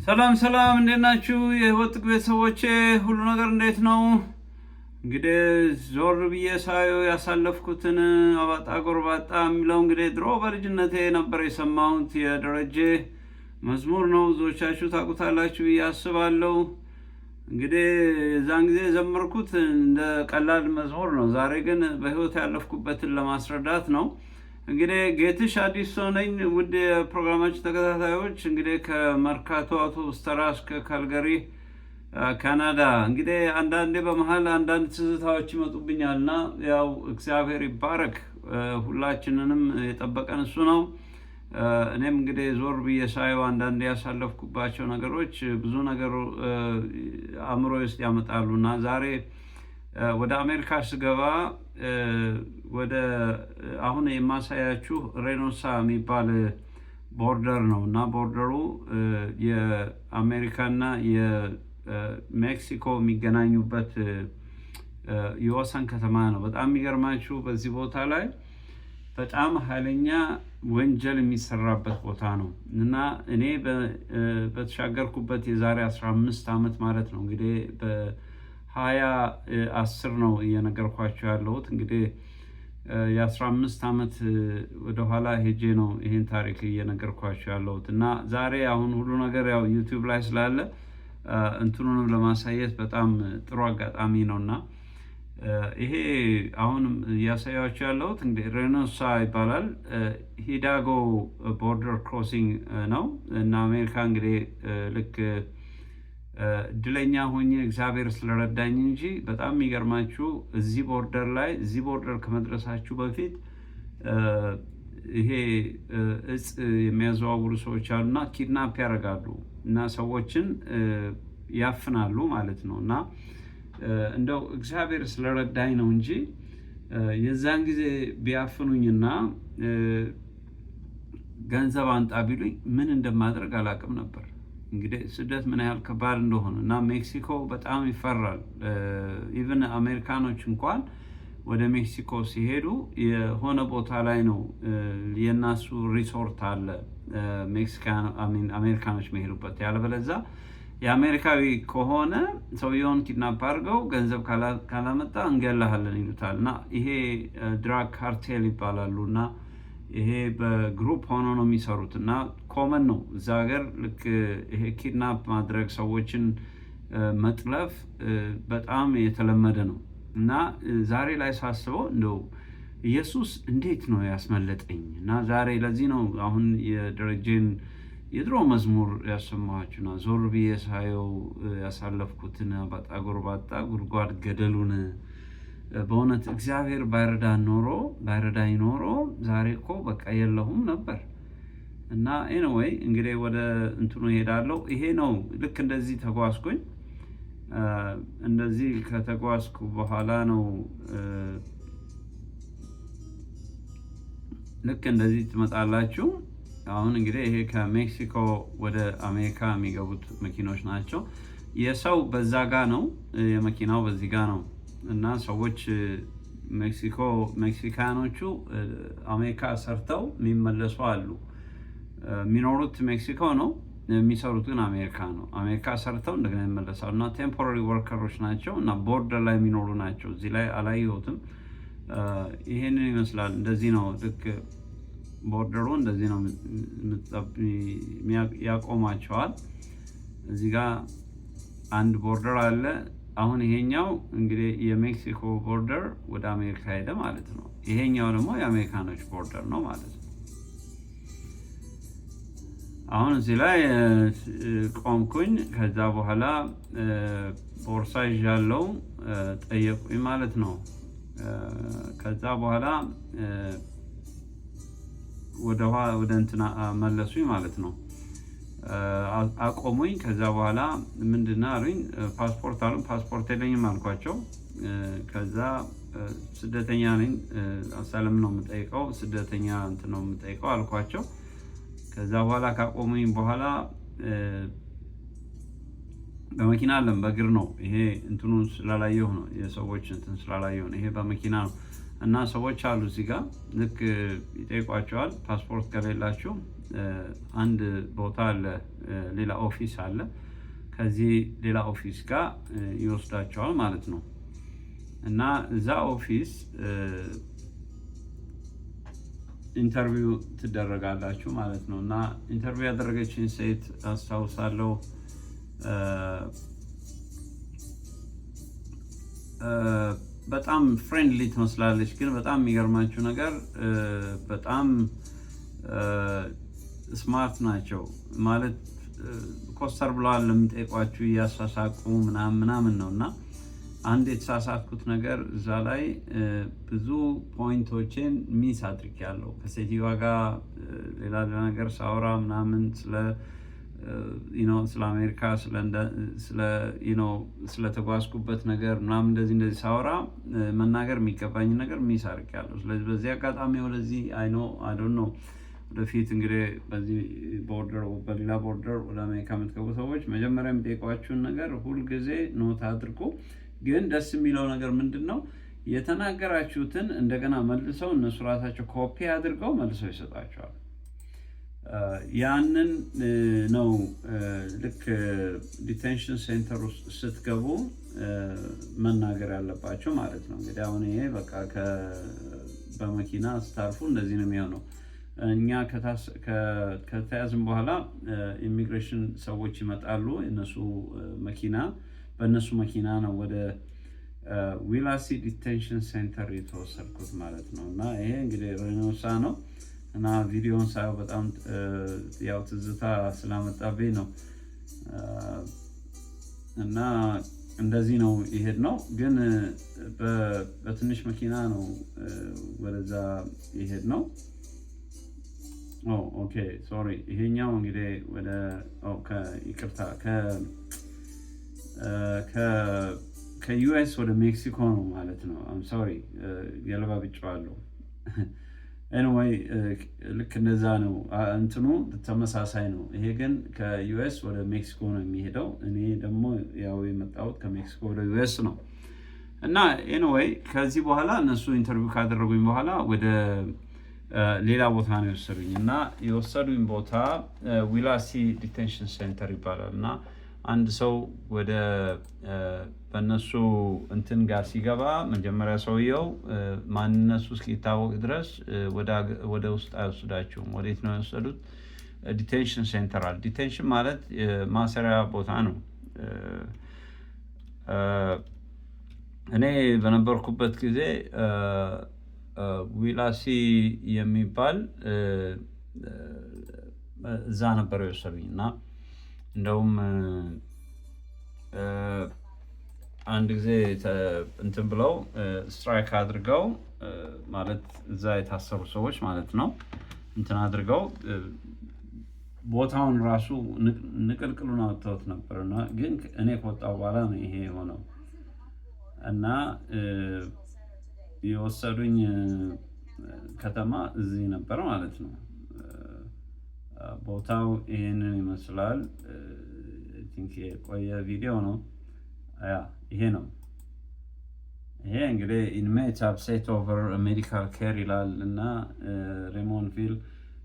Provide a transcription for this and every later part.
ሰላም ሰላም፣ እንዴት ናችሁ? የህይወት ቤተሰቦቼ ሁሉ ነገር እንዴት ነው? እንግዲህ ዞር ብዬ ሳየው ያሳለፍኩትን አባጣ ጎርባጣ የሚለው እንግዲህ ድሮ በልጅነቴ ነበር የሰማሁት የደረጀ መዝሙር ነው። ብዙዎቻችሁ ታውቁታላችሁ ብዬ አስባለሁ። እንግዲህ የዛን ጊዜ የዘመርኩት እንደ ቀላል መዝሙር ነው። ዛሬ ግን በህይወት ያለፍኩበትን ለማስረዳት ነው። እንግዲህ ጌትሽ አዲስ ሰው ነኝ። ውድ የፕሮግራማችን ተከታታዮች እንግዲህ ከመርካቶ አውቶቡስ ተራ እስከ ካልጋሪ ካናዳ እንግዲህ አንዳንዴ በመሀል አንዳንድ ትዝታዎች ይመጡብኛል እና ያው እግዚአብሔር ይባረክ፣ ሁላችንንም የጠበቀን እሱ ነው። እኔም እንግዲህ ዞር ብዬ ሳየው አንዳንዴ ያሳለፍኩባቸው ነገሮች ብዙ ነገር አእምሮ ውስጥ ያመጣሉ እና ዛሬ ወደ አሜሪካ ስገባ ወደ አሁን የማሳያችሁ ሬኖሳ የሚባል ቦርደር ነው እና ቦርደሩ የአሜሪካና የሜክሲኮ የሚገናኙበት የወሰን ከተማ ነው። በጣም የሚገርማችሁ በዚህ ቦታ ላይ በጣም ኃይለኛ ወንጀል የሚሰራበት ቦታ ነው እና እኔ በተሻገርኩበት የዛሬ 15 ዓመት ማለት ነው እንግዲህ በ2010 ነው እየነገርኳቸው ያለሁት። እንግዲህ የ15 ዓመት ወደኋላ ሄጄ ነው ይህን ታሪክ እየነገርኳቸው ያለሁት እና ዛሬ አሁን ሁሉ ነገር ያው ዩቲዩብ ላይ ስላለ እንትኑንም ለማሳየት በጣም ጥሩ አጋጣሚ ነው እና ይሄ አሁንም እያሳያቸው ያለሁት እንግዲህ ሬኖሳ ይባላል። ሂዳጎ ቦርደር ክሮሲንግ ነው እና አሜሪካ እንግዲህ ልክ እድለኛ ሆኜ እግዚአብሔር ስለረዳኝ እንጂ በጣም የሚገርማችሁ እዚህ ቦርደር ከመድረሳችሁ በፊት ይሄ እጽ የሚያዘዋውሩ ሰዎች አሉና ኪድናፕ ያደርጋሉ እና ሰዎችን ያፍናሉ ማለት ነው እና እንደው እግዚአብሔር ስለረዳኝ ነው እንጂ የዛን ጊዜ ቢያፍኑኝና ገንዘብ አንጣ ቢሉኝ ምን እንደማድረግ አላውቅም ነበር። እንግዲህ ስደት ምን ያህል ከባድ እንደሆነ እና ሜክሲኮ በጣም ይፈራል። ኢቭን አሜሪካኖች እንኳን ወደ ሜክሲኮ ሲሄዱ የሆነ ቦታ ላይ ነው የናሱ ሪሶርት አለ አሜሪካኖች መሄዱበት። ያለበለዚያ የአሜሪካዊ ከሆነ ሰውየውን ኪድናፕ አድርገው ገንዘብ ካላመጣ እንገላሃለን ይሉታል እና ይሄ ድራግ ካርቴል ይባላሉ እና ይሄ በግሩፕ ሆኖ ነው የሚሰሩት እና ኮመን ነው እዛ ሀገር። ልክ ይሄ ኪድናፕ ማድረግ ሰዎችን መጥለፍ በጣም የተለመደ ነው እና ዛሬ ላይ ሳስበው እንደው ኢየሱስ እንዴት ነው ያስመለጠኝ እና ዛሬ ለዚህ ነው አሁን የደረጀን የድሮ መዝሙር ያሰማኋችሁና ዞር ብዬ ሳየው ያሳለፍኩትን አባጣ ጎርባጣ ጉድጓድ ገደሉን በእውነት እግዚአብሔር ባይረዳኝ ኖሮ ዛሬ እኮ በቃ የለሁም ነበር እና ኤኒዌይ እንግዲህ ወደ እንትኑ ሄዳለሁ። ይሄ ነው ልክ እንደዚህ ተጓዝኩኝ። እንደዚህ ከተጓዝኩ በኋላ ነው ልክ እንደዚህ ትመጣላችሁ። አሁን እንግዲህ ይሄ ከሜክሲኮ ወደ አሜሪካ የሚገቡት መኪኖች ናቸው። የሰው በዛ ጋ ነው፣ የመኪናው በዚህ ጋ ነው እና ሰዎች ሜክሲካኖቹ አሜሪካ ሰርተው የሚመለሱ አሉ። የሚኖሩት ሜክሲኮ ነው፣ የሚሰሩት ግን አሜሪካ ነው። አሜሪካ ሰርተው እንደገና ይመለሳሉ እና ቴምፖራሪ ወርከሮች ናቸው እና ቦርደር ላይ የሚኖሩ ናቸው። እዚህ ላይ አላየሁትም። ይሄንን ይመስላል። እንደዚህ ነው ልክ ቦርደሩ እንደዚህ ነው ያቆማቸዋል። እዚህ ጋር አንድ ቦርደር አለ። አሁን ይሄኛው እንግዲህ የሜክሲኮ ቦርደር ወደ አሜሪካ ሄደ ማለት ነው። ይሄኛው ደግሞ የአሜሪካኖች ቦርደር ነው ማለት ነው። አሁን እዚህ ላይ ቆምኩኝ። ከዛ በኋላ ቦርሳ ይዣለሁ፣ ጠየቁኝ ማለት ነው። ከዛ በኋላ ወደ እንትና መለሱኝ ማለት ነው። አቆሙኝ። ከዛ በኋላ ምንድነው አሉኝ? ፓስፖርት አሉኝ። ፓስፖርት የለኝም አልኳቸው። ከዛ ስደተኛ ነኝ፣ አሳልም ነው የምጠይቀው፣ ስደተኛ እንትን ነው የምጠይቀው አልኳቸው። ከዛ በኋላ ካቆሙኝ በኋላ በመኪና አለም በእግር ነው። ይሄ እንትኑን ስላላየሁ ነው፣ የሰዎች እንትን ስላላየሁ ነው። ይሄ በመኪና ነው። እና ሰዎች አሉ እዚህ ጋር ልክ ይጠይቋቸዋል። ፓስፖርት ከሌላችሁ አንድ ቦታ አለ፣ ሌላ ኦፊስ አለ። ከዚህ ሌላ ኦፊስ ጋር ይወስዳቸዋል ማለት ነው። እና እዛ ኦፊስ ኢንተርቪው ትደረጋላችሁ ማለት ነው። እና ኢንተርቪው ያደረገችን ሴት አስታውሳለሁ። በጣም ፍሬንድሊ ትመስላለች፣ ግን በጣም የሚገርማችሁ ነገር በጣም ስማርት ናቸው ማለት ኮስተር ብለዋል ለሚጠይቋችሁ እያሳሳቁ ምናምን ነው። እና አንድ የተሳሳትኩት ነገር እዛ ላይ ብዙ ፖይንቶችን ሚስ አድርጌያለሁ። ከሴትዮዋ ጋር ሌላ ነገር ሳወራ ምናምን ስለ አሜሪካ ስለተጓዝኩበት ነገር ምናምን እንደዚህ ሳወራ መናገር የሚገባኝ ነገር ሚስ አድርጌያለሁ። ስለዚህ በዚህ አጋጣሚ ወደዚህ አይዶን ነው ወደፊት እንግዲህ በዚህ ቦርደር በሌላ ቦርደር ወደ አሜሪካ የምትገቡ ሰዎች መጀመሪያ የሚጠይቋችሁን ነገር ሁልጊዜ ኖት አድርጎ፣ ግን ደስ የሚለው ነገር ምንድን ነው? የተናገራችሁትን እንደገና መልሰው እነሱ ራሳቸው ኮፒ አድርገው መልሰው ይሰጣቸዋል። ያንን ነው ልክ ዲቴንሽን ሴንተር ውስጥ ስትገቡ መናገር ያለባቸው ማለት ነው። እንግዲህ አሁን ይሄ በቃ በመኪና ስታርፉ እንደዚህ ነው የሚሆነው። እኛ ከተያዝን በኋላ ኢሚግሬሽን ሰዎች ይመጣሉ። በእነሱ መኪና ነው ወደ ዊላሲ ዲቴንሽን ሴንተር የተወሰድኩት ማለት ነው። እና ይሄ እንግዲህ ሬኖሳ ነው። እና ቪዲዮን ሳየው በጣም ያው ትዝታ ስላመጣብኝ ነው። እና እንደዚህ ነው ይሄድ ነው። ግን በትንሽ መኪና ነው ወደዛ ይሄድ ነው። ኦኬ ሶሪ። ይሄኛው እንግዲህ ወደ ይቅርታ ከዩኤስ ወደ ሜክሲኮ ነው ማለት ነው። ሶሪ ገለባብጬዋለሁ። ኤኒዌይ ልክ እንደዛ ነው። እንትኑ ተመሳሳይ ነው። ይሄ ግን ከዩኤስ ወደ ሜክሲኮ ነው የሚሄደው። እኔ ደግሞ ያው የመጣሁት ከሜክሲኮ ወደ ዩኤስ ነው። እና ኤኒዌይ ከዚህ በኋላ እነሱ ኢንተርቪው ካደረጉኝ በኋላ ወደ ሌላ ቦታ ነው የወሰዱኝ። እና የወሰዱኝ ቦታ ዊላሲ ዲቴንሽን ሴንተር ይባላል። እና አንድ ሰው ወደ በእነሱ እንትን ጋር ሲገባ መጀመሪያ ሰውየው ማንነቱ እስኪታወቅ ድረስ ወደ ውስጥ አይወስዳችሁም። ወዴት ነው የወሰዱት? ዲቴንሽን ሴንተር አለ። ዲቴንሽን ማለት ማሰሪያ ቦታ ነው። እኔ በነበርኩበት ጊዜ ዊላሲ የሚባል እዛ ነበር የወሰዱኝ። እና እንደውም አንድ ጊዜ እንትን ብለው ስትራይክ አድርገው ማለት እዛ የታሰሩ ሰዎች ማለት ነው እንትን አድርገው ቦታውን ራሱ ንቅልቅሉን አውጥተውት ነበር። እና ግን እኔ ከወጣሁ በኋላ ነው ይሄ የሆነው። እና የወሰዱኝ ከተማ እዚህ ነበር ማለት ነው። ቦታው ይሄንን ይመስላል። የቆየ ቪዲዮ ነው። ይሄ ነው። ይሄ እንግዲህ ኢንሜትስ አፕሴት ኦቨር ሜዲካል ኬር ይላል። እና ሬሞንቪል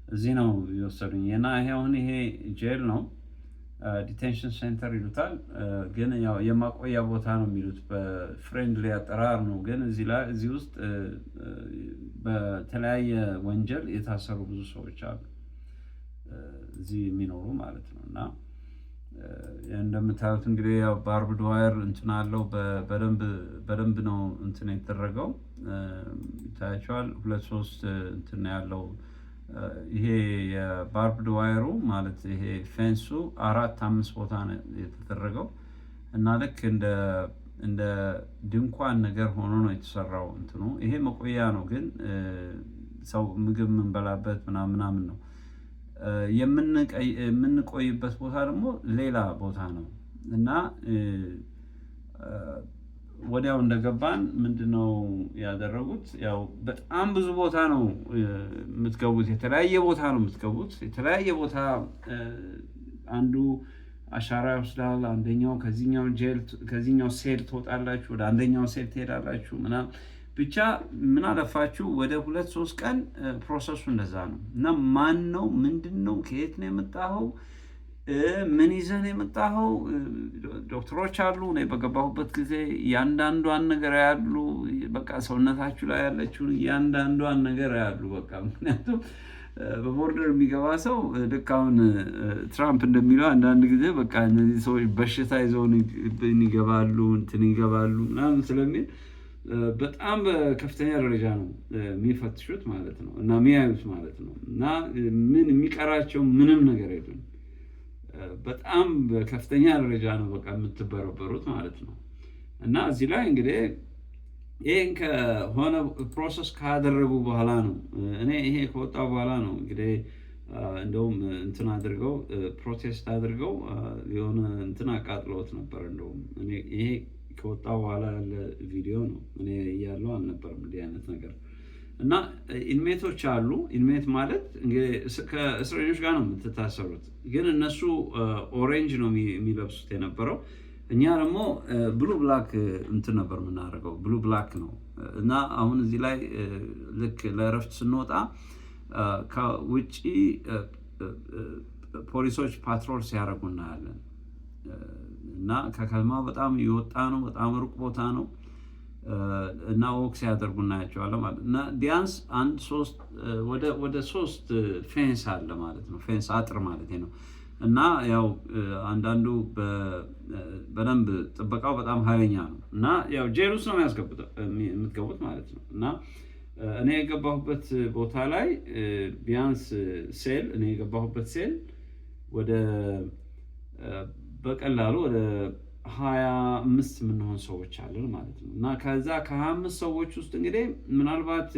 እዚህ ነው የወሰዱኝ። እና ይሄ ጄል ነው፣ ዲቴንሽን ሴንተር ይሉታል። ግን ያው የማቆያ ቦታ ነው የሚሉት፣ በፍሬንድሊ አጠራር ነው። ግን እዚህ ውስጥ በተለያየ ወንጀል የታሰሩ ብዙ ሰዎች አሉ እዚህ የሚኖሩ ማለት ነው። እና እንደምታዩት እንግዲህ ያው ባርብድ ዋየር እንትን አለው። በደንብ ነው እንትን የተደረገው። ይታያቸዋል። 2-3 እንትን ያለው ይሄ የባርብድ ዋየሩ ማለት ይሄ ፌንሱ 4-5 ቦታ ነው የተደረገው። እና ልክ እንደ ድንኳን ነገር ሆኖ ነው የተሰራው እንትኑ። ይሄ መቆያ ነው፣ ግን ሰው ምግብ የምንበላበት ምናምን ነው። የምንቆይበት ቦታ ደግሞ ሌላ ቦታ ነው። እና ወዲያው እንደገባን ምንድነው ያደረጉት? ያው በጣም ብዙ ቦታ ነው የምትገቡት፣ የተለያየ ቦታ ነው የምትገቡት። የተለያየ ቦታ አንዱ አሻራ ይወስዳል። አንደኛው ከዚህኛው ሴል ትወጣላችሁ፣ ወደ አንደኛው ሴል ትሄዳላችሁ ምናምን። ብቻ ምን አለፋችሁ ወደ 2-3 ቀን ፕሮሰሱ እንደዛ ነው። እና ማን ነው ምንድን ነው ከየት ነው የመጣኸው ምን ይዘን የመጣኸው ዶክተሮች አሉ። እኔ በገባሁበት ጊዜ እያንዳንዷን ነገር ያሉ በቃ ሰውነታችሁ ላይ ያለችውን እያንዳንዷን ነገር ያሉ በቃ ምክንያቱም በቦርደር የሚገባ ሰው ልክ አሁን ትራምፕ እንደሚለው አንዳንድ ጊዜ በቃ እነዚህ ሰዎች በሽታ ይዘውን ይገባሉ እንትን ይገባሉ ምናምን ስለሚል በጣም በከፍተኛ ደረጃ ነው የሚፈትሹት ማለት ነው እና የሚያዩት ማለት ነው። እና ምን የሚቀራቸው ምንም ነገር የለም። በጣም በከፍተኛ ደረጃ ነው በቃ የምትበረበሩት ማለት ነው። እና እዚህ ላይ እንግዲህ ይሄን ከሆነ ፕሮሰስ ካደረጉ በኋላ ነው እኔ ይሄ ከወጣ በኋላ ነው እንግዲህ እንደውም እንትን አድርገው ፕሮቴስት አድርገው የሆነ እንትን አቃጥለውት ነበር። እንደውም እኔ ይሄ ከወጣ በኋላ ያለ ቪዲዮ ነው። እኔ እያለሁ አልነበረም እንዲህ አይነት ነገር። እና ኢንሜቶች አሉ። ኢንሜት ማለት እንግዲህ ከእስረኞች ጋር ነው የምትታሰሩት፣ ግን እነሱ ኦሬንጅ ነው የሚለብሱት የነበረው። እኛ ደግሞ ብሉ ብላክ እንትን ነበር የምናደርገው፣ ብሉ ብላክ ነው። እና አሁን እዚህ ላይ ልክ ለእረፍት ስንወጣ ከውጭ ፖሊሶች ፓትሮል ሲያደርጉ እናያለን። እና ከከተማ በጣም የወጣ ነው፣ በጣም ሩቅ ቦታ ነው። እና ወክ ሲያደርጉ እናያቸዋለን ማለት እና ቢያንስ ወደ 3 ፌንስ አለ ማለት ነው። ፌንስ አጥር ማለት ነው። እና ያው አንዳንዱ በደንብ ጥበቃው በጣም ኃይለኛ ነው። እና ያው ጄል ውስጥ ነው የምትገቡት ማለት ነው። እና እኔ የገባሁበት ቦታ ላይ ቢያንስ እኔ የገባሁበት ሴል ወደ በቀላሉ ወደ 25 የምንሆን ሰዎች አለን ማለት ነው። እና ከዛ ከ25 ሰዎች ውስጥ እንግዲህ ምናልባት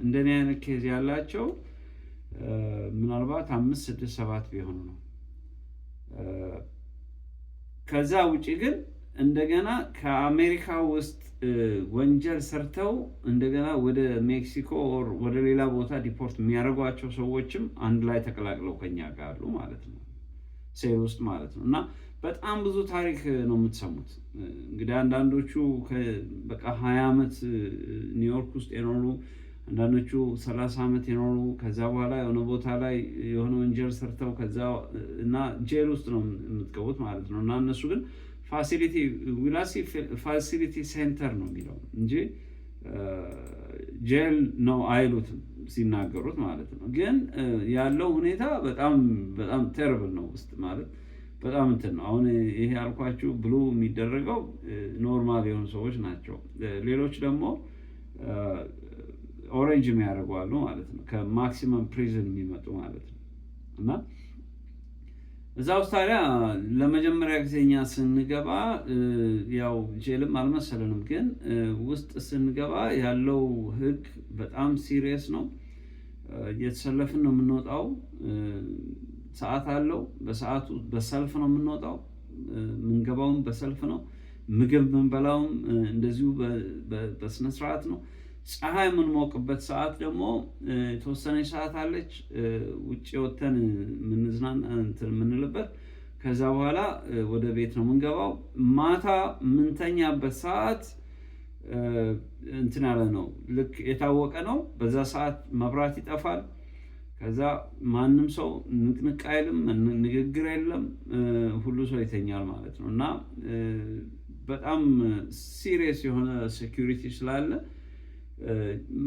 እንደኔ አይነት ኬዝ ያላቸው ምናልባት 5፣ 6፣ 7 ቢሆኑ ነው። ከዛ ውጪ ግን እንደገና ከአሜሪካ ውስጥ ወንጀል ሰርተው እንደገና ወደ ሜክሲኮ ወደ ሌላ ቦታ ዲፖርት የሚያደርጓቸው ሰዎችም አንድ ላይ ተቀላቅለው ከኛ ጋር አሉ ማለት ነው፣ ሴል ውስጥ ማለት ነው። እና በጣም ብዙ ታሪክ ነው የምትሰሙት። እንግዲህ አንዳንዶቹ በቃ 20 ዓመት ኒውዮርክ ውስጥ የኖሩ፣ አንዳንዶቹ 30 ዓመት የኖሩ ከዛ በኋላ የሆነ ቦታ ላይ የሆነ ወንጀል ሰርተው ከዛ እና ጄል ውስጥ ነው የምትገቡት ማለት ነው። እና እነሱ ግን ፋሲሊቲ ሴንተር ነው የሚለው እንጂ ጄል ነው አይሉትም ሲናገሩት ማለት ነው። ግን ያለው ሁኔታ በጣም በጣም ተርብል ነው ውስጥ ማለት በጣም እንትን ነው። አሁን ይሄ ያልኳችሁ ብሉ የሚደረገው ኖርማል የሆኑ ሰዎች ናቸው። ሌሎች ደግሞ ኦሬንጅ የሚያደርጉ አሉ ማለት ነው፣ ከማክሲመም ፕሪዝን የሚመጡ ማለት ነው። እና እዛ ውስጥ ታዲያ ለመጀመሪያ ጊዜ እኛ ስንገባ ያው ጄልም አልመሰለንም፣ ግን ውስጥ ስንገባ ያለው ህግ በጣም ሲሪየስ ነው። እየተሰለፍን ነው የምንወጣው። ሰዓት አለው። በሰዓቱ በሰልፍ ነው የምንወጣው። የምንገባውም በሰልፍ ነው። ምግብ የምንበላውም እንደዚሁ በስነስርዓት ነው። ፀሐይ የምንሞቅበት ሰዓት ደግሞ የተወሰነች ሰዓት አለች፣ ውጭ ወተን የምንልበት። ከዛ በኋላ ወደ ቤት ነው የምንገባው። ማታ የምንተኛበት ሰዓት እንትን ያለ ነው፣ ልክ የታወቀ ነው። በዛ ሰዓት መብራት ይጠፋል። ከዛ ማንም ሰው ንቅንቅ አይልም፣ ንግግር የለም፣ ሁሉ ሰው ይተኛል ማለት ነው። እና በጣም ሲሪየስ የሆነ ሴኩሪቲ ስላለ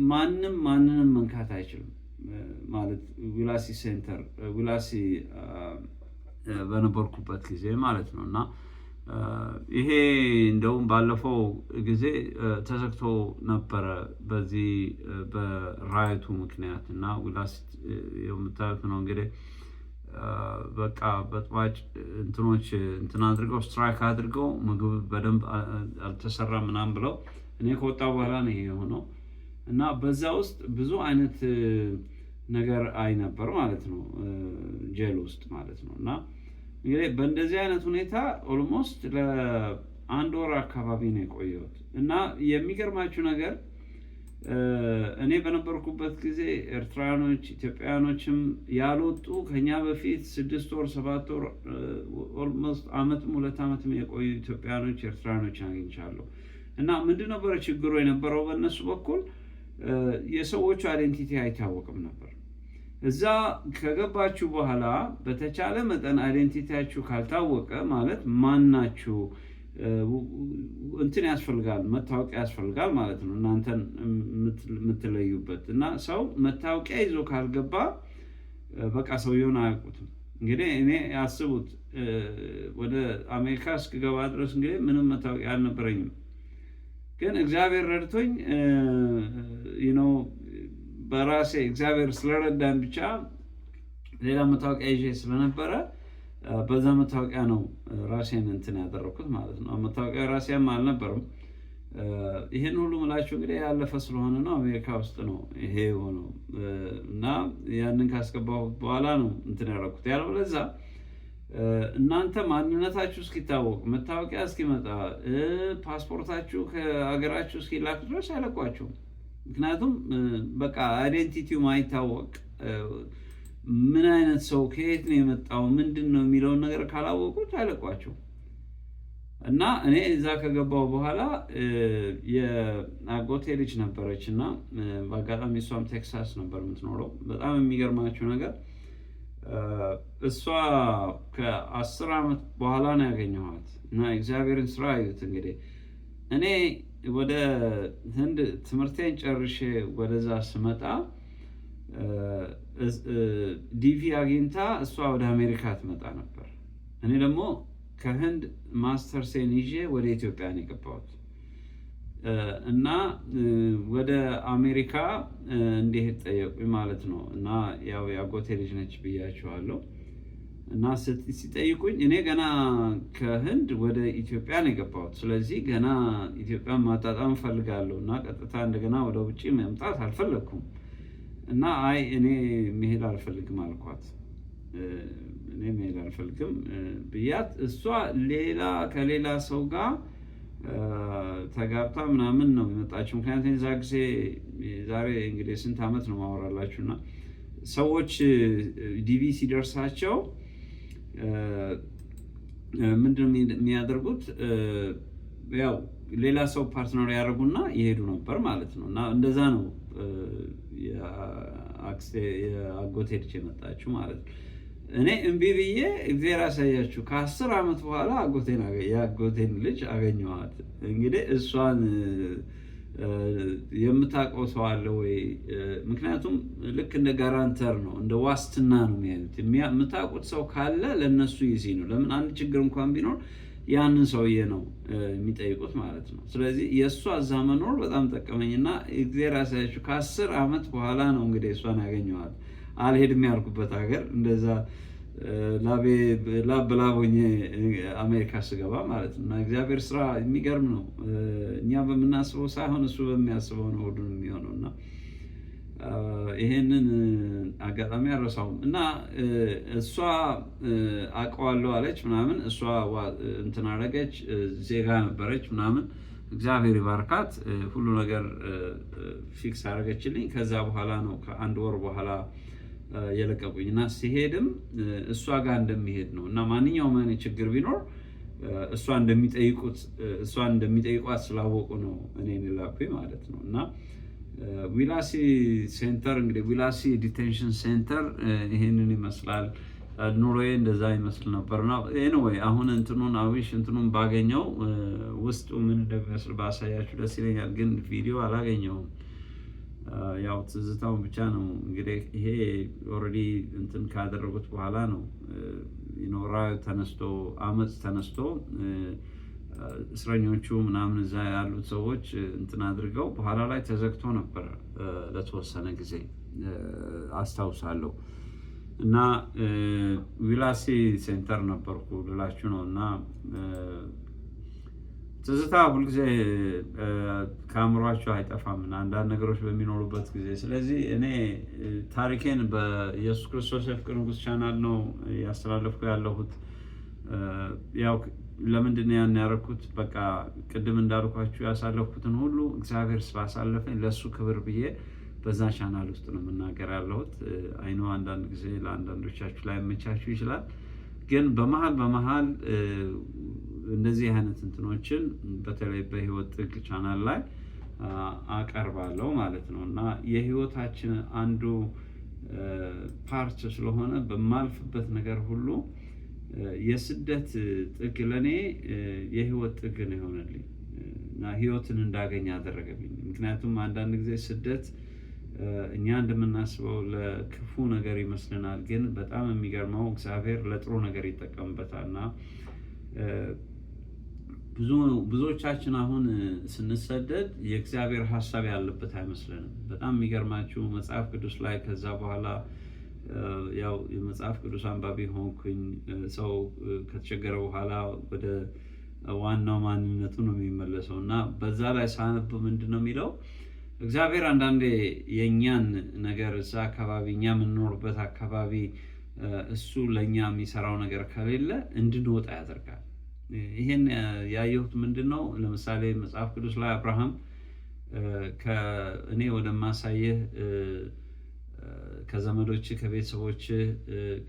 ማንንም መንካት አይችልም ማለት ዊላሲ ሴንተር ዊላሲ በነበርኩበት ጊዜ ማለት ነው። እና ይሄ እንደውም ባለፈው ጊዜ ተዘግቶ ነበረ በዚህ በራይቱ ምክንያት። እና ዊላሲ የምታዩት ነው እንግዲህ በቃ በጥባጭ እንትኖች እንትን አድርገው ስትራይክ አድርገው ምግብ በደንብ አልተሰራም ምናምን ብለው እኔ ከወጣ በኋላ ነው ይሄ የሆነው። እና በዛ ውስጥ ብዙ አይነት ነገር አይ ነበር ማለት ነው፣ ጄል ውስጥ ማለት ነው። እና እንግዲህ በእንደዚህ አይነት ሁኔታ ኦልሞስት ለ1 ወር አካባቢ ነው የቆየሁት። እና የሚገርማችሁ ነገር እኔ በነበርኩበት ጊዜ ኤርትራውያኖች፣ ኢትዮጵያውያኖችም ያልወጡ ከኛ በፊት 6 ወር 7 ወር ኦልሞስት ዓመትም 2 ዓመትም የቆዩ ኢትዮጵያውያኖች፣ ኤርትራውያኖች አግኝቻለሁ። እና ምንድን ነበረ ችግሩ የነበረው በእነሱ በኩል የሰዎቹ አይዴንቲቲ አይታወቅም ነበር። እዛ ከገባችሁ በኋላ በተቻለ መጠን አይዴንቲቲያችሁ ካልታወቀ ማለት ማናችሁ እንትን ያስፈልጋል፣ መታወቂያ ያስፈልጋል ማለት ነው እናንተን የምትለዩበት። እና ሰው መታወቂያ ይዞ ካልገባ በቃ ሰውየውን አያውቁትም። እንግዲህ እኔ ያስቡት ወደ አሜሪካ እስክገባ ድረስ እንግዲህ ምንም መታወቂያ አልነበረኝም። ግን እግዚአብሔር ረድቶኝ በራሴ እግዚአብሔር ስለረዳን ብቻ ሌላ መታወቂያ ይዤ ስለነበረ በዛ መታወቂያ ነው ራሴን እንትን ያደረኩት ማለት ነው። መታወቂያ ራሴም አልነበረም። ይሄን ሁሉ ምላችሁ እንግዲህ ያለፈ ስለሆነ ነው፣ አሜሪካ ውስጥ ነው ይሄ የሆነው እና ያንን ካስገባሁ በኋላ ነው እንትን ያደረኩት። ያለበለዛ እናንተ ማንነታችሁ እስኪታወቅ መታወቂያ እስኪመጣ ፓስፖርታችሁ ከሀገራችሁ እስኪላክ ድረስ አይለቋችሁም። ምክንያቱም በቃ አይዴንቲቲው ማይታወቅ ምን አይነት ሰው ከየት ነው የመጣው ምንድን ነው የሚለውን ነገር ካላወቁት አይለቋቸው። እና እኔ እዛ ከገባው በኋላ የአጎቴ ልጅ ነበረች እና በአጋጣሚ እሷም ቴክሳስ ነበር የምትኖረው። በጣም የሚገርማችሁ ነገር እሷ ከ10 ዓመት በኋላ ነው ያገኘኋት እና እግዚአብሔርን ስራ አዩት። እንግዲህ እኔ ወደ ህንድ ትምህርቴን ጨርሼ ወደዛ ስመጣ ዲቪ አግኝታ እሷ ወደ አሜሪካ ትመጣ ነበር። እኔ ደግሞ ከህንድ ማስተርሴን ይዤ ወደ ኢትዮጵያ ነው የገባሁት እና ወደ አሜሪካ እንዲሄድ ጠየቁኝ ማለት ነው። እና ያው የአጎቴ ልጅ ነች ብያችኋለሁ። እና ሲጠይቁኝ እኔ ገና ከህንድ ወደ ኢትዮጵያ ነው የገባሁት። ስለዚህ ገና ኢትዮጵያን ማጣጣም እፈልጋለሁ እና ቀጥታ እንደገና ወደ ውጭ መምጣት አልፈለግኩም። እና አይ እኔ መሄድ አልፈልግም አልኳት። እኔ መሄድ አልፈልግም ብያት እሷ ከሌላ ሰው ጋር ተጋብታ ምናምን ነው የመጣችው። ምክንያቱም የዛ ጊዜ ዛሬ እንግዲህ ስንት ዓመት ነው ማወራላችሁ። እና ሰዎች ዲቪ ሲደርሳቸው ምንድነው የሚያደርጉት? ያው ሌላ ሰው ፓርትነር ያደርጉና ይሄዱ ነበር ማለት ነው። እና እንደዛ ነው የአጎቴ ልጅ የመጣችው ማለት ነው። እኔ እምቢ ብዬ እግዚአብሔር ያሳያችሁ ከ10 ዓመት በኋላ የአጎቴን ልጅ አገኘኋት። እንግዲህ እሷን የምታውቀው ሰው አለ ወይ? ምክንያቱም ልክ እንደ ጋራንተር ነው፣ እንደ ዋስትና ነው የሚያዩት። የምታውቁት ሰው ካለ ለእነሱ ይዚ ነው። ለምን አንድ ችግር እንኳን ቢኖር ያንን ሰውዬ ነው የሚጠይቁት ማለት ነው። ስለዚህ የእሷ እዛ መኖር በጣም ጠቀመኝና እግዚአብሔር ያሳያችሁ ከ10 ዓመት በኋላ ነው እንግዲህ እሷን ያገኘኋት። አልሄድም ያልኩበት ሀገር እንደዛ ላብ በላብ ሆኜ አሜሪካ ስገባ ማለት ነው። እና እግዚአብሔር ስራ የሚገርም ነው። እኛ በምናስበው ሳይሆን እሱ በሚያስበው ነው ሁሉን የሚሆነው። እና ይሄንን አጋጣሚ አልረሳውም። እና እሷ አውቀዋለሁ አለች ምናምን። እሷ እንትን አደረገች፣ ዜጋ ነበረች ምናምን። እግዚአብሔር ይባርካት፣ ሁሉ ነገር ፊክስ አደረገችልኝ። ከዛ በኋላ ነው ከአንድ ወር በኋላ የለቀቁኝ። እና ሲሄድም እሷ ጋር እንደሚሄድ ነው እና ማንኛውም አይነት ችግር ቢኖር እሷ እንደሚጠይቋት ስላወቁ ነው እኔን የላኩኝ ማለት ነው። እና ዊላሲ ሴንተር እንግዲህ ዊላሲ ዲቴንሽን ሴንተር ይሄንን ይመስላል። ኑሮዬ እንደዛ ይመስል ነበር። እና ኤኒዌይ አሁን እንትኑን ባገኘው ውስጡ ምን እንደሚመስል ባሳያችሁ ደስ ይለኛል። ግን ቪዲዮ አላገኘውም። ያው ትዝታውን ብቻ ነው እንግዲህ። ይሄ ኦልሬዲ እንትን ካደረጉት በኋላ ነው ራዩ ተነስቶ አመፅ ተነስቶ እስረኞቹ ምናምን እዛ ያሉት ሰዎች እንትን አድርገው በኋላ ላይ ተዘግቶ ነበር ለተወሰነ ጊዜ አስታውሳለሁ። እና ዊላሲ ሴንተር ነበርኩ ልላችሁ ነው። እና ትዝታ ሁልጊዜ ከአእምሯቸው አይጠፋም አንዳንድ ነገሮች በሚኖሩበት ጊዜ። ስለዚህ እኔ ታሪኬን በኢየሱስ ክርስቶስ የፍቅር ንጉሥ ቻናል ነው ያስተላለፍኩ ያለሁት። ያው ለምንድን ነው ያን ያደረኩት? በቃ ቅድም እንዳልኳችሁ ያሳለፍኩትን ሁሉ እግዚአብሔር ስላሳለፈኝ ለእሱ ክብር ብዬ በዛ ቻናል ውስጥ ነው የምናገር ያለሁት። አይኖ አንዳንድ ጊዜ ለአንዳንዶቻችሁ ላይ መቻችሁ ይችላል። ግን በመሀል እንደዚህ አይነት እንትኖችን በተለይ በህይወት ጥግ ቻናል ላይ አቀርባለሁ ማለት ነው እና የህይወታችን አንዱ ፓርት ስለሆነ በማልፍበት ነገር ሁሉ የስደት ጥግ ለኔ የህይወት ጥግ ነው የሆነልኝ እና ህይወትን እንዳገኝ አደረገልኝ። ምክንያቱም አንዳንድ ጊዜ ስደት እኛ እንደምናስበው ለክፉ ነገር ይመስለናል፣ ግን በጣም የሚገርመው እግዚአብሔር ለጥሩ ነገር ይጠቀምበታልና ብዙዎቻችን አሁን ስንሰደድ የእግዚአብሔር ሐሳብ ያለበት አይመስለንም። በጣም የሚገርማችሁ መጽሐፍ ቅዱስ ላይ ከዛ በኋላ ያው የመጽሐፍ ቅዱስ አንባቢ ሆንኩኝ። ሰው ከተቸገረ በኋላ ወደ ዋናው ማንነቱ ነው የሚመለሰው እና በዛ ላይ ሳነብ ምንድን ነው የሚለው እግዚአብሔር አንዳንዴ የእኛን ነገር እዛ አካባቢ እኛ የምንኖርበት አካባቢ እሱ ለእኛ የሚሰራው ነገር ከሌለ እንድንወጣ ያደርጋል። ይሄን ያየሁት ምንድን ነው? ለምሳሌ መጽሐፍ ቅዱስ ላይ አብርሃም እኔ ወደማሳየህ ከዘመዶች ከቤተሰቦች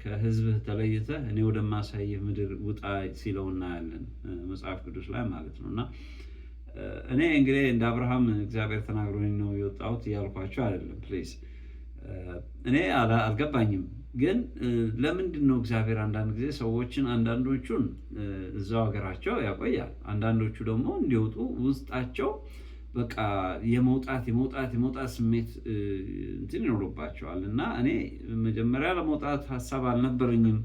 ከህዝብህ ተለይተህ እኔ ወደማሳየህ ምድር ውጣ ሲለው እናያለን መጽሐፍ ቅዱስ ላይ ማለት ነው። እና እኔ እንግዲህ እንደ አብርሃም እግዚአብሔር ተናግሮኝ ነው የወጣሁት እያልኳቸው አይደለም። ፕሊዝ እኔ አልገባኝም። ግን ለምንድን ነው እግዚአብሔር አንዳንድ ጊዜ ሰዎችን አንዳንዶቹን እዛው ሀገራቸው ያቆያል፣ አንዳንዶቹ ደግሞ እንዲወጡ ውስጣቸው በቃ የመውጣት ስሜት እንትን ይኖርባቸዋል። እና እኔ መጀመሪያ ለመውጣት ሀሳብ አልነበረኝም።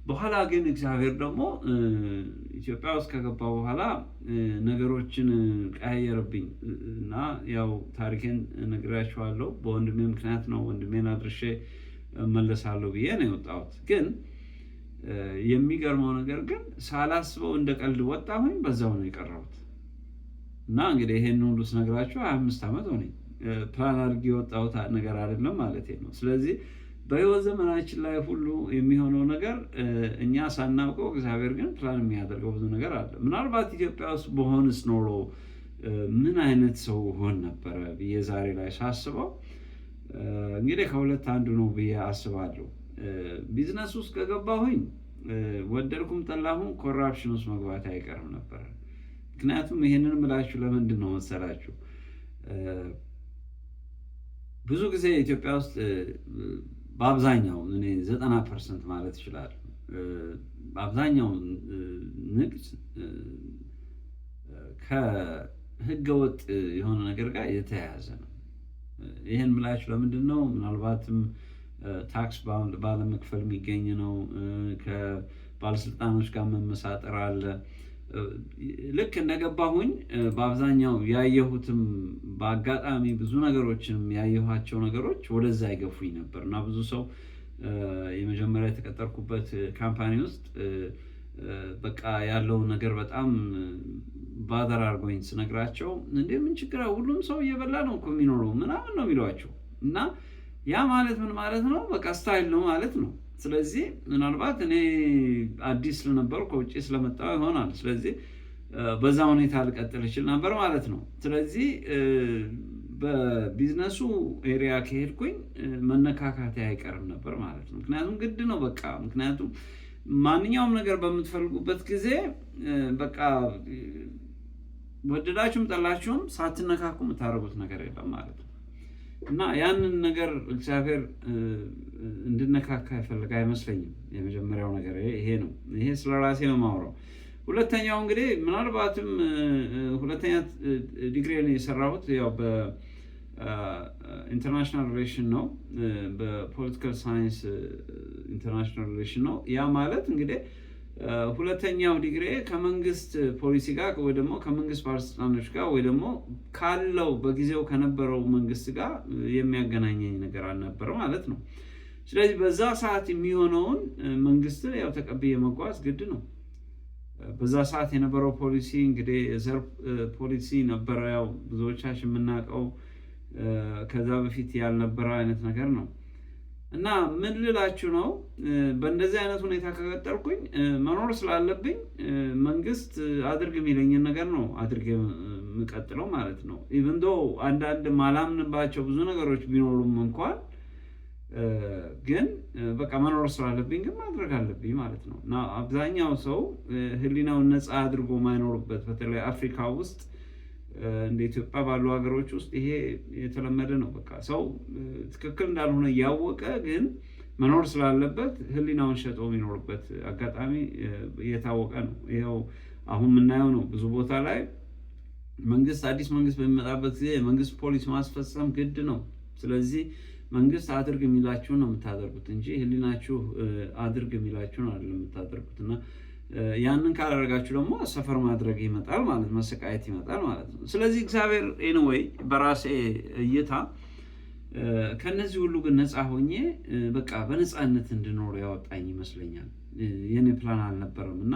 በኋላ ግን እግዚአብሔር ደግሞ ኢትዮጵያ ውስጥ ከገባ በኋላ ነገሮችን ቀያየረብኝ እና ያው ታሪኬን ነግራችኋለሁ። በወንድሜ ምክንያት ነው ወንድሜን አድርሼ መለሳለሁ ብዬ ነው የወጣሁት። ግን የሚገርመው ነገር ግን ሳላስበው እንደ ቀልድ ወጣሁኝ፣ በዛው ነው የቀረሁት። እና እንግዲህ ይሄን ሁሉ ስነግራችሁ 25 ዓመት ሆነኝ። ፕላን አድርጌ የወጣሁት ነገር አይደለም ማለት ነው። ስለዚህ በህይወት ዘመናችን ላይ ሁሉ የሚሆነው ነገር እኛ ሳናውቀው እግዚአብሔር ግን ፕላን የሚያደርገው ብዙ ነገር አለ። ምናልባት ኢትዮጵያ ውስጥ በሆንስ ኖሮ ምን አይነት ሰው ሆን ነበረ ብዬ ዛሬ ላይ ሳስበው እንግዲህ ከሁለት አንዱ ነው ብዬ አስባለሁ። ቢዝነስ ውስጥ ከገባሁኝ ወደድኩም ጠላሁም ኮራፕሽን ውስጥ መግባት አይቀርም ነበር። ምክንያቱም ይሄንን ምላችሁ ለምንድን ነው መሰላችሁ? ብዙ ጊዜ ኢትዮጵያ ውስጥ በአብዛኛው እኔ 90% ማለት ይችላል በአብዛኛው ንግድ ከህገወጥ የሆነ ነገር ጋር የተያያዘ ነው። ይህን ምላችሁ ለምንድን ነው? ምናልባትም ታክስ ባለመክፈል የሚገኝ ነው። ከባለስልጣኖች ጋር መመሳጠር አለ። ልክ እንደገባሁኝ በአብዛኛው ያየሁትም በአጋጣሚ ብዙ ነገሮችንም ያየኋቸው ነገሮች ወደዛ ይገፉኝ ነበር እና ብዙ ሰው የመጀመሪያ የተቀጠርኩበት ካምፓኒ ውስጥ በቃ ያለው ነገር በጣም ባደር አድርጎኝ ስነግራቸው እንዴ ምን ችግር ሁሉም ሰው እየበላ ነው እኮ የሚኖረው ምናምን ነው የሚሏቸው። እና ያ ማለት ምን ማለት ነው? በቃ ስታይል ነው ማለት ነው። ስለዚህ ምናልባት እኔ አዲስ ስለነበር ከውጭ ስለመጣሁ ይሆናል። ስለዚህ በዛ ሁኔታ ልቀጥል ይችል ነበር ማለት ነው። ስለዚህ በቢዝነሱ ኤሪያ ከሄድኩኝ መነካካቴ አይቀርም ነበር ማለት ነው። ምክንያቱም ግድ ነው በቃ። ምክንያቱም ማንኛውም ነገር በምትፈልጉበት ጊዜ በቃ ወደዳችሁም ጠላችሁም ሳትነካኩ የምታደርጉት ነገር የለም ማለት ነው። እና ያንን ነገር እግዚአብሔር እንድነካካ ይፈልግ አይመስለኝም። የመጀመሪያው ነገር ይሄ ነው። ይሄ ስለ ራሴ ነው የማወራው። ሁለተኛው እንግዲህ ምናልባትም ሁለተኛ ዲግሪን የሰራሁት ያው በኢንተርናሽናል ሪሌሽን ነው፣ በፖለቲካል ሳይንስ ኢንተርናሽናል ሪሌሽን ነው። ያ ማለት እንግዲህ ሁለተኛው ዲግሪ ከመንግስት ፖሊሲ ጋር ወይ ደግሞ ከመንግስት ባለስልጣኖች ጋር ወይ ደግሞ ካለው በጊዜው ከነበረው መንግስት ጋር የሚያገናኘኝ ነገር አልነበረ ማለት ነው። ስለዚህ በዛ ሰዓት የሚሆነውን መንግስትን ያው ተቀብዬ መጓዝ ግድ ነው። በዛ ሰዓት የነበረው ፖሊሲ እንግዲህ የዘር ፖሊሲ ነበረ፣ ያው ብዙዎቻችን የምናውቀው ከዛ በፊት ያልነበረ አይነት ነገር ነው። እና ምን ልላችሁ ነው፣ በእንደዚህ አይነት ሁኔታ ከቀጠልኩኝ መኖር ስላለብኝ መንግስት አድርግ የሚለኝን ነገር ነው አድርግ የምቀጥለው ማለት ነው። ኢቭን ዶ አንዳንድ ማላምንባቸው ብዙ ነገሮች ቢኖሩም እንኳን ግን በቃ መኖር ስላለብኝ ግን ማድረግ አለብኝ ማለት ነው። እና አብዛኛው ሰው ህሊናውን ነፃ አድርጎ ማይኖርበት በተለይ አፍሪካ ውስጥ እንደ ኢትዮጵያ ባሉ ሀገሮች ውስጥ ይሄ የተለመደ ነው። በቃ ሰው ትክክል እንዳልሆነ እያወቀ ግን መኖር ስላለበት ህሊናውን ሸጦ የሚኖርበት አጋጣሚ እየታወቀ ነው። ይኸው አሁን የምናየው ነው። ብዙ ቦታ ላይ አዲስ መንግስት በሚመጣበት ጊዜ የመንግስት ፖሊሲ ማስፈጸም ግድ ነው። ስለዚህ መንግስት አድርግ የሚላችሁን ነው የምታደርጉት እንጂ ህሊናችሁ አድርግ የሚላችሁን አይደለም የምታደርጉት። እና ያንን ካላደረጋችሁ ደግሞ ሰፈር ማድረግ ይመጣል ማለት መሰቃየት ይመጣል ማለት ነው። ስለዚህ እግዚአብሔር ኤኒዌይ በራሴ እይታ ከነዚህ ሁሉ ግን ነፃ ሆኜ በቃ በነፃነት እንድኖር ያወጣኝ ይመስለኛል። የኔ ፕላን አልነበረም። እና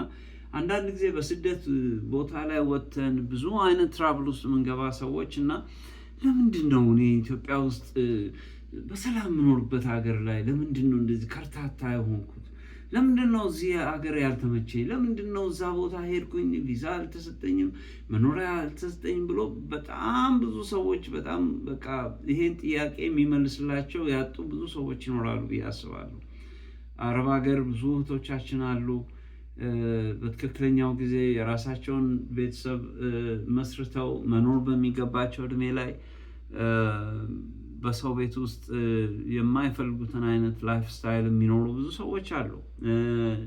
አንዳንድ ጊዜ በስደት ቦታ ላይ ወጥተን ብዙ አይነት ትራቭል ውስጥ የምንገባ ሰዎች እና ለምንድን ነው እኔ ኢትዮጵያ ውስጥ በሰላም የምኖርበት ሀገር ላይ ለምንድን ነው እንደዚህ ከርታታ የሆንኩት? ለምንድን ነው እዚህ ሀገር ያልተመቸኝ? ለምንድን ነው እዛ ቦታ ሄድኩኝ ቪዛ አልተሰጠኝም፣ መኖሪያ አልተሰጠኝም ብሎ በጣም ብዙ ሰዎች በጣም በቃ ይሄን ጥያቄ የሚመልስላቸው ያጡ ብዙ ሰዎች ይኖራሉ ብዬ አስባለሁ። አረብ ሀገር ብዙ እህቶቻችን አሉ በትክክለኛው ጊዜ የራሳቸውን ቤተሰብ መስርተው መኖር በሚገባቸው እድሜ ላይ በሰው ቤት ውስጥ የማይፈልጉትን አይነት ላይፍ ስታይል የሚኖሩ ብዙ ሰዎች አሉ።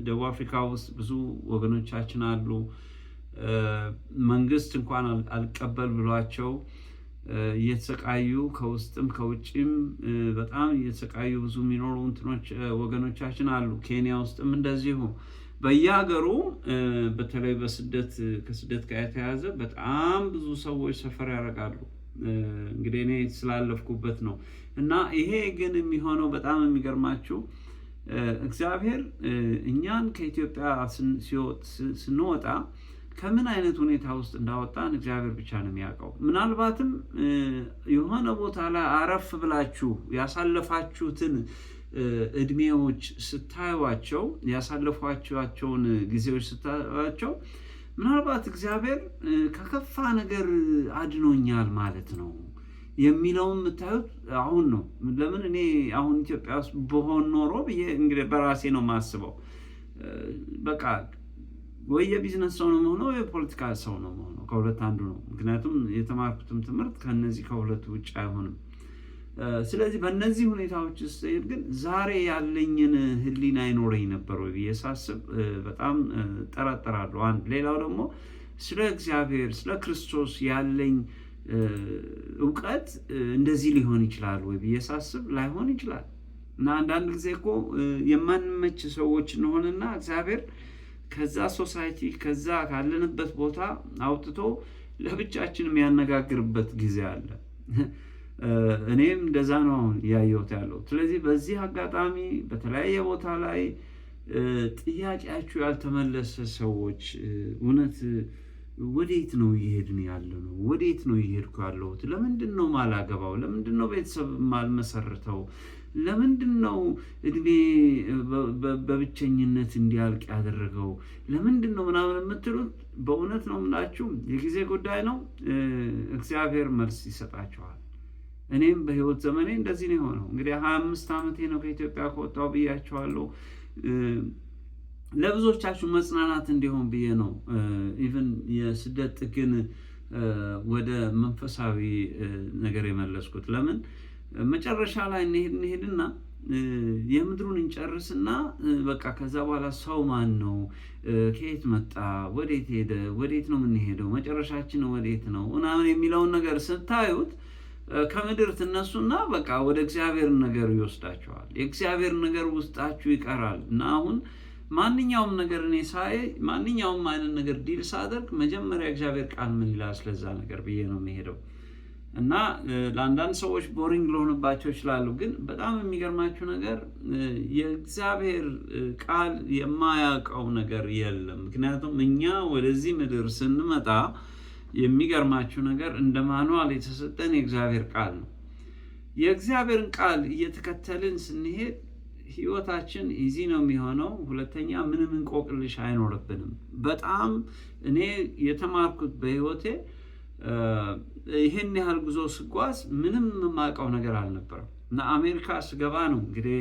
ደቡብ አፍሪካ ውስጥ ብዙ ወገኖቻችን አሉ። መንግስት እንኳን አልቀበል ብሏቸው እየተሰቃዩ ከውስጥም ከውጭም በጣም እየተሰቃዩ ብዙ የሚኖሩ ወገኖቻችን አሉ። ኬንያ ውስጥም እንደዚሁ በየሀገሩ በተለይ ከስደት ጋር የተያያዘ በጣም ብዙ ሰዎች ሰፈር ያደርጋሉ። እንግዲህ እኔ ስላለፍኩበት ነው። እና ይሄ ግን የሚሆነው በጣም የሚገርማችሁ እግዚአብሔር እኛን ከኢትዮጵያ ስንወጣ ከምን አይነት ሁኔታ ውስጥ እንዳወጣን እግዚአብሔር ብቻ ነው የሚያውቀው። ምናልባትም የሆነ ቦታ ላይ አረፍ ብላችሁ ያሳለፋችሁትን እድሜዎች ስታዩዋቸው ያሳለፏቸውን ጊዜዎች ስታዩዋቸው ምናልባት እግዚአብሔር ከከፋ ነገር አድኖኛል ማለት ነው የሚለውን የምታዩት አሁን ነው። ለምን እኔ አሁን ኢትዮጵያ ውስጥ በሆን ኖሮ ብዬ እንግዲህ በራሴ ነው የማስበው። በቃ ወይ የቢዝነስ ሰው ነው የምሆነው፣ የፖለቲካ ሰው ነው የምሆነው። ከሁለት አንዱ ነው። ምክንያቱም የተማርኩትም ትምህርት ከነዚህ ከሁለቱ ውጭ አይሆንም። ስለዚህ በእነዚህ ሁኔታዎች ውስጥ ግን ዛሬ ያለኝን ህሊና አይኖረኝ ነበር ወይ ብዬ ሳስብ በጣም ጠራጠራለሁ። አንድ ሌላው ደግሞ ስለ እግዚአብሔር ስለ ክርስቶስ ያለኝ እውቀት እንደዚህ ሊሆን ይችላል ወይ ብዬ ሳስብ ላይሆን ይችላል። እና አንዳንድ ጊዜ እኮ የማንመች ሰዎች እንሆንና እግዚአብሔር ከዛ ሶሳይቲ ከዛ ካለንበት ቦታ አውጥቶ ለብቻችን የሚያነጋግርበት ጊዜ አለ። እኔም እንደዛ ነው ያየሁት ያለው። ስለዚህ በዚህ አጋጣሚ በተለያየ ቦታ ላይ ጥያቄያችሁ ያልተመለሰ ሰዎች እውነት ወዴት ነው እየሄድን ያለ ነው? ወዴት ነው እየሄድኩ ያለሁት? ለምንድን ነው ማላገባው? ለምንድን ነው ቤተሰብ ማልመሰርተው? ለምንድን ነው እድሜ በብቸኝነት እንዲያልቅ ያደረገው? ለምንድን ነው ምናምን የምትሉት በእውነት ነው የምላችሁ የጊዜ ጉዳይ ነው። እግዚአብሔር መልስ ይሰጣችኋል። እኔም በህይወት ዘመኔ እንደዚህ ነው የሆነው። እንግዲህ 25 ዓመቴ ነው ከኢትዮጵያ ከወጣሁ ብያቸዋለሁ። ለብዙዎቻችሁ መጽናናት እንዲሆን ብዬ ነው ኢቭን የስደት ጥግን ወደ መንፈሳዊ ነገር የመለስኩት። ለምን መጨረሻ ላይ እንሄድና የምድሩን እንጨርስና በቃ ከዛ በኋላ ሰው ማን ነው? ከየት መጣ? ወዴት ሄደ? ወዴት ነው የምንሄደው? መጨረሻችን ወዴት ነው ምናምን የሚለውን ነገር ስታዩት ከምድር ትነሱና በቃ ወደ እግዚአብሔር ነገር ይወስዳቸዋል። የእግዚአብሔር ነገር ውስጣችሁ ይቀራል። እና አሁን ማንኛውም ነገር እኔ ሳይ ማንኛውም አይነት ነገር ዲል ሳደርግ መጀመሪያ እግዚአብሔር ቃል ምን ይላል ስለዛ ነገር ብዬ ነው የሚሄደው። እና ለአንዳንድ ሰዎች ቦሪንግ ሊሆንባቸው ይችላሉ። ግን በጣም የሚገርማችሁ ነገር የእግዚአብሔር ቃል የማያውቀው ነገር የለም። ምክንያቱም እኛ ወደዚህ ምድር ስንመጣ የሚገርማችሁ ነገር እንደ ማኑዋል የተሰጠን የእግዚአብሔር ቃል ነው። የእግዚአብሔርን ቃል እየተከተልን ስንሄድ ህይወታችን ኢዚ ነው የሚሆነው። ሁለተኛ ምንም እንቆቅልሽ አይኖርብንም። በጣም እኔ የተማርኩት በህይወቴ ይህን ያህል ጉዞ ስጓዝ ምንም የማውቀው ነገር አልነበረም። እና አሜሪካ ስገባ ነው እንግዲህ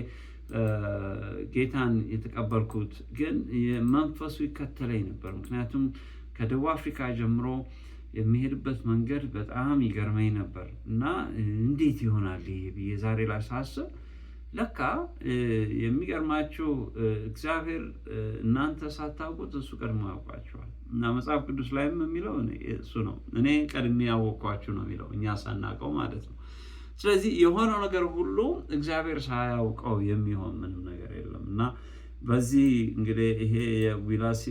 ጌታን የተቀበልኩት። ግን መንፈሱ ይከተለኝ ነበር። ምክንያቱም ከደቡብ አፍሪካ ጀምሮ የሚሄድበት መንገድ በጣም ይገርመኝ ነበር እና እንዴት ይሆናል ይሄ ብዬ ዛሬ ላይ ሳስብ ለካ የሚገርማችሁ እግዚአብሔር እናንተ ሳታውቁት እሱ ቀድሞ ያውቃችኋል። እና መጽሐፍ ቅዱስ ላይም የሚለው እሱ ነው፣ እኔ ቀድሜ ያወቅኳችሁ ነው የሚለው፣ እኛ ሳናውቀው ማለት ነው። ስለዚህ የሆነው ነገር ሁሉ እግዚአብሔር ሳያውቀው የሚሆን ምንም ነገር የለም። እና በዚህ እንግዲህ ይሄ የዊላሲ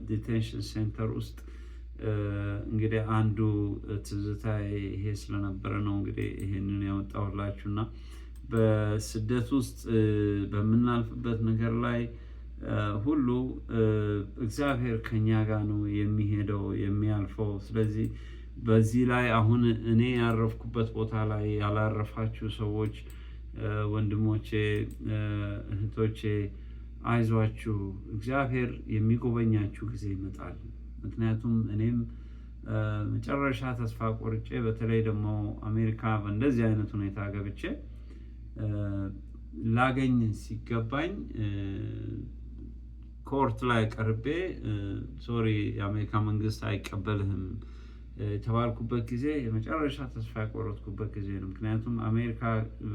ዲቴንሽን ሴንተር ውስጥ እንግዲህ አንዱ ትዝታ ይሄ ስለነበረ ነው እንግዲህ ይሄንን ያወጣሁላችሁና በስደት ውስጥ በምናልፍበት ነገር ላይ ሁሉ እግዚአብሔር ከኛ ጋር ነው የሚሄደው የሚያልፈው። ስለዚህ በዚህ ላይ አሁን እኔ ያረፍኩበት ቦታ ላይ ያላረፋችሁ ሰዎች ወንድሞቼ፣ እህቶቼ አይዟችሁ፣ እግዚአብሔር የሚጎበኛችሁ ጊዜ ይመጣል። ምክንያቱም እኔም መጨረሻ ተስፋ ቆርጬ በተለይ ደግሞ አሜሪካ በእንደዚህ አይነት ሁኔታ ገብቼ ላገኝ ሲገባኝ ኮርት ላይ ቀርቤ ሶሪ የአሜሪካ መንግስት አይቀበልህም የተባልኩበት ጊዜ የመጨረሻ ተስፋ ያቆረጥኩበት ጊዜ ነው። ምክንያቱም አሜሪካ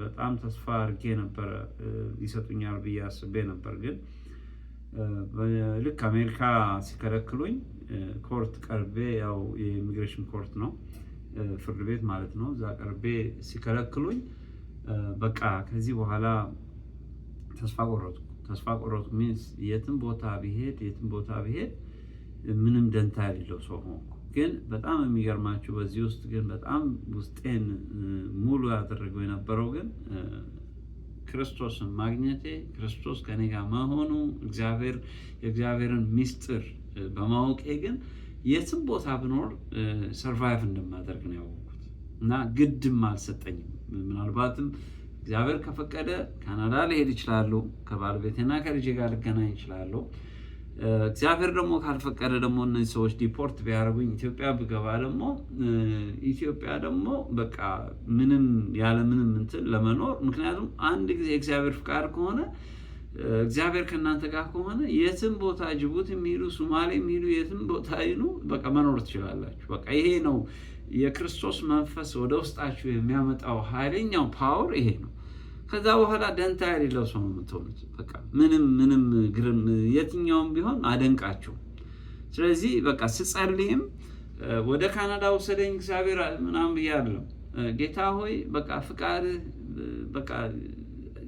በጣም ተስፋ አድርጌ ነበረ ይሰጡኛል ብዬ አስቤ ነበር። ግን ልክ አሜሪካ ሲከለክሉኝ ኮርት ቀርቤ፣ ያው የኢሚግሬሽን ኮርት ነው ፍርድ ቤት ማለት ነው፣ እዛ ቀርቤ ሲከለክሉኝ በቃ ከዚህ በኋላ ተስፋ ቆረጥኩ። ሚንስ የትም ቦታ ብሄድ ምንም ደንታ የሌለው ሰው ሆንኩ። ግን በጣም የሚገርማችሁ በዚህ ውስጥ ግን በጣም ውስጤን ሙሉ ያደረገው የነበረው ግን ክርስቶስን ማግኘቴ፣ ክርስቶስ ከኔ ጋር መሆኑ፣ የእግዚአብሔርን ሚስጥር በማወቄ ግን የትም ቦታ ብኖር ሰርቫይቭ እንደማደርግ ነው ያወቅኩት እና ግድም አልሰጠኝም። ምናልባትም እግዚአብሔር ከፈቀደ ካናዳ ልሄድ እችላለሁ፣ ከባለቤቴና ከልጄ ጋር ልገናኝ እችላለሁ። እግዚአብሔር ደግሞ ካልፈቀደ ደግሞ እነዚህ ሰዎች ዲፖርት ቢያደርጉኝ ኢትዮጵያ ብገባ ደግሞ ኢትዮጵያ ደግሞ በቃ ምንም ያለ ምንም እንትን ለመኖር፣ ምክንያቱም አንድ ጊዜ እግዚአብሔር ፍቃድ ከሆነ እግዚአብሔር ከእናንተ ጋር ከሆነ የትም ቦታ ጅቡቲ የሚሄዱ ሶማሌ የሚሄዱ የትም ቦታ ይኑ በቃ መኖር ትችላላችሁ። በቃ ይሄ ነው የክርስቶስ መንፈስ ወደ ውስጣችሁ የሚያመጣው ኃይለኛው ፓወር ይሄ ነው። ከዛ በኋላ ደንታ የሌለው ሰው ነው የምትሆኑት። በቃ ምንም ግርም የትኛውም ቢሆን አደንቃችሁ። ስለዚህ በቃ ስጸልይም ወደ ካናዳ ወሰደኝ እግዚአብሔር ምናምን ብያለሁ። ጌታ ሆይ በቃ ፍቃድ በቃ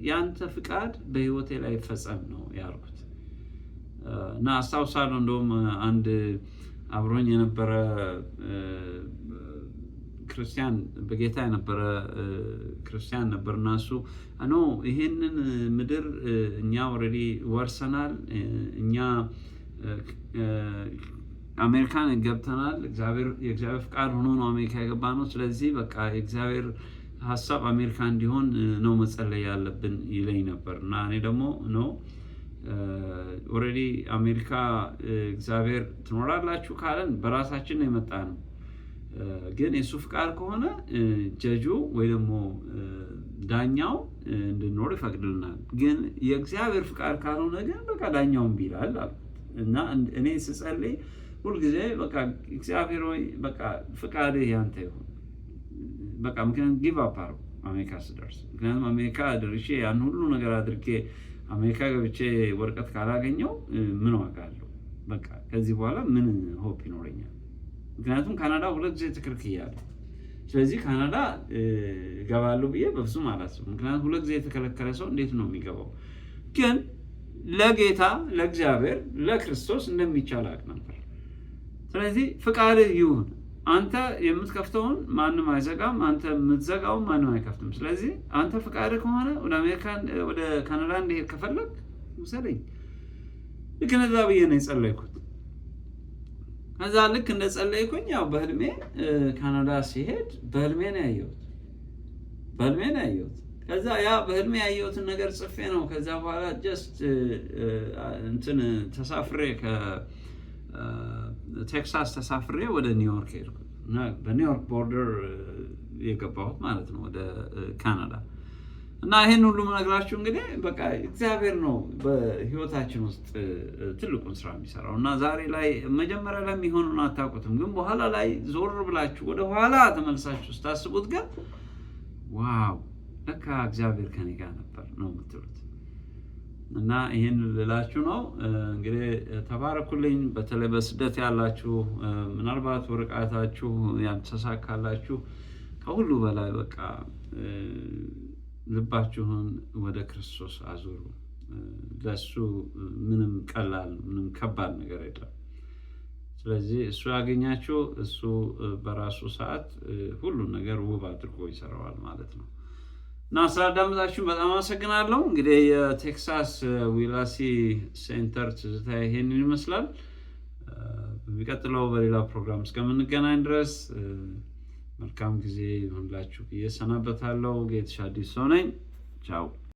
ያንተ ፍቃድ በህይወቴ ላይ ይፈጸም ነው ያልኩት። እና አስታውሳለሁ እንደውም አንድ አብሮኝ የነበረ ክርስቲያን በጌታ የነበረ ክርስቲያን ነበርና እሱ ይሄንን ምድር እኛ ኦልሬዲ ወርሰናል፣ እኛ አሜሪካን ገብተናል፣ የእግዚአብሔር ፍቃድ ሆኖ ነው አሜሪካ የገባ ነው። ስለዚህ በቃ የእግዚአብሔር ሀሳብ አሜሪካ እንዲሆን ነው መጸለይ ያለብን ይለኝ ነበር። እና እኔ ደግሞ ኦልሬዲ አሜሪካ እግዚአብሔር ትኖራላችሁ ካለን በራሳችን ነው የመጣ ነው። ግን የሱ ፍቃድ ከሆነ ጀጁ ወይ ደግሞ ዳኛው እንድንኖር ይፈቅድልናል። ግን የእግዚአብሔር ፍቃድ ካልሆነ ግን በቃ ዳኛውን ቢላል አልኩት። እና እኔ ስጸልይ ሁልጊዜ በቃ እግዚአብሔር ሆይ በቃ ፍቃድህ ያንተ ይሁን በቃ። ምክንያቱም ጊቭ አፕ አድርጉ አሜሪካ ስደርስ። ምክንያቱም አሜሪካ ደርሼ ያን ሁሉ ነገር አድርጌ አሜሪካ ገብቼ ወረቀት ካላገኘው ምን ዋጋ አለው? በቃ ከዚህ በኋላ ምን ሆፕ ይኖረኛል? ምክንያቱም ካናዳ 2 ጊዜ ተከልክያለሁ። ስለዚህ ካናዳ እገባለሁ ብዬ በፍጹም አላስብም። ምክንያቱም 2 ጊዜ የተከለከለ ሰው እንዴት ነው የሚገባው? ግን ለጌታ ለእግዚአብሔር ለክርስቶስ እንደሚቻል አውቅ ነበር። ስለዚህ ፍቃድህ ይሁን፣ አንተ የምትከፍተውን ማንም አይዘጋም፣ አንተ የምትዘጋውን ማንም አይከፍትም። ስለዚህ አንተ ፍቃድህ ከሆነ ወደ ካናዳ እንድሄድ ከፈለግ ውሰደኝ። ልክ እንደዛ ብዬ ነው የጸለይኩት። ከዛ ልክ እንደጸለይኩኝ ያው በህልሜ ካናዳ ሲሄድ በህልሜ ነው ያየሁት። ከዛ ያ በህልሜ ያየሁትን ነገር ጽፌ ነው ከዛ በኋላ ጀስት እንትን ተሳፍሬ ቴክሳስ ተሳፍሬ ወደ ኒውዮርክ ሄድኩ እና በኒውዮርክ ቦርደር የገባሁት ማለት ነው ወደ ካናዳ። እና ይሄን ሁሉ ምነግራችሁ እንግዲህ በቃ እግዚአብሔር ነው በህይወታችን ውስጥ ትልቁን ስራ የሚሰራው። እና ዛሬ ላይ መጀመሪያ ላይ የሚሆኑን አታውቁትም፣ ግን በኋላ ላይ ዞር ብላችሁ ወደ ኋላ ተመልሳችሁ ስታስቡት ግን ዋው ለካ እግዚአብሔር ከኔ ጋር ነበር ነው የምትሉት። እና ይሄን ልላችሁ ነው እንግዲህ ተባረኩልኝ። በተለይ በስደት ያላችሁ ምናልባት ወረቀታችሁ ያልተሳካላችሁ ከሁሉ በላይ በቃ ልባችሁን ወደ ክርስቶስ አዙሩ። ለሱ ምንም ቀላል ምንም ከባድ ነገር የለም። ስለዚህ እሱ ያገኛችሁ እሱ በራሱ ሰዓት ሁሉ ነገር ውብ አድርጎ ይሰራዋል ማለት ነው። እና ስላዳመጣችሁ በጣም አመሰግናለሁ። እንግዲህ የቴክሳስ ዊላሲ ሴንተር ትዝታ ይሄንን ይመስላል። በሚቀጥለው በሌላ ፕሮግራም እስከምንገናኝ ድረስ መልካም ጊዜ ይሁንላችሁ ብዬ ሰናበታለሁ። ጌትሽ አዲስ ሰው ነኝ። ቻው።